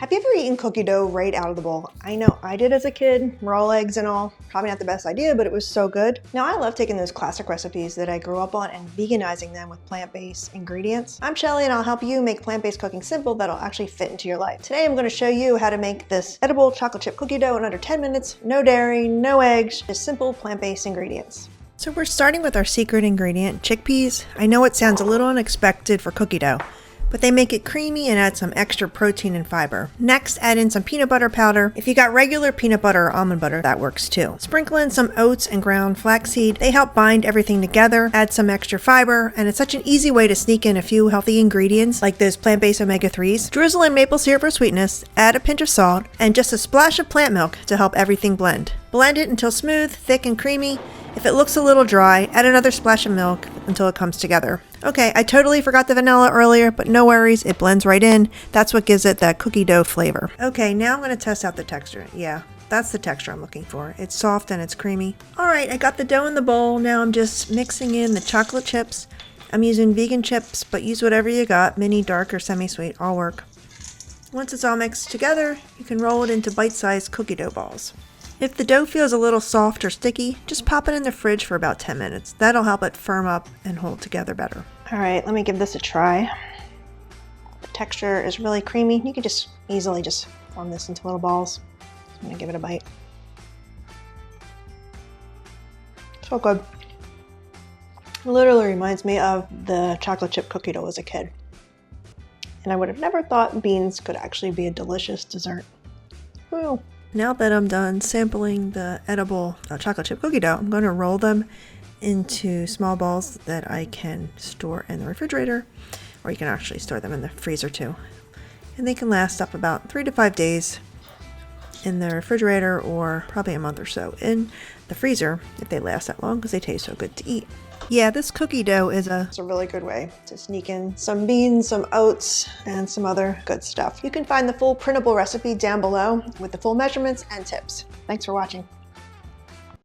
Have you ever eaten cookie dough right out of the bowl? I know I did as a kid, raw eggs and all. Probably not the best idea, but it was so good. Now I love taking those classic recipes that I grew up on and veganizing them with plant-based ingredients. I'm Shelly and I'll help you make plant-based cooking simple that'll actually fit into your life. Today I'm going to show you how to make this edible chocolate chip cookie dough in under 10 minutes. No dairy, no eggs, just simple plant-based ingredients. So we're starting with our secret ingredient, chickpeas. I know it sounds a little unexpected for cookie dough, but they make it creamy and add some extra protein and fiber. Next, add in some peanut butter powder. If you got regular peanut butter or almond butter, that works too. Sprinkle in some oats and ground flaxseed. They help bind everything together, add some extra fiber, and it's such an easy way to sneak in a few healthy ingredients like those plant-based omega-3s. Drizzle in maple syrup for sweetness, add a pinch of salt, and just a splash of plant milk to help everything blend. Blend it until smooth, thick, and creamy. If it looks a little dry, add another splash of milk until it comes together. Okay, I totally forgot the vanilla earlier, but no worries, it blends right in. That's what gives it that cookie dough flavor. Okay, now I'm going to test out the texture. Yeah, that's the texture I'm looking for. It's soft and it's creamy. All right, I got the dough in the bowl. Now I'm just mixing in the chocolate chips. I'm using vegan chips, but use whatever you got. Mini, dark, or semi-sweet, all work. Once it's all mixed together, you can roll it into bite-sized cookie dough balls. If the dough feels a little soft or sticky, just pop it in the fridge for about 10 minutes. That'll help it firm up and hold together better. All right, let me give this a try. The texture is really creamy. You can just easily just form this into little balls. I'm gonna give it a bite. So good. Literally reminds me of the chocolate chip cookie dough as a kid. And I would have never thought beans could actually be a delicious dessert. Woo. Now that I'm done sampling the edible chocolate chip cookie dough, I'm going to roll them into small balls that I can store in the refrigerator, or you can actually store them in the freezer too. And they can last up about 3 to 5 days in the refrigerator, or probably a month or so in the freezer if they last that long, because they taste so good to eat. Yeah, this cookie dough is a really good way to sneak in some beans, some oats, and some other good stuff. You can find the full printable recipe down below with the full measurements and tips. Thanks for watching.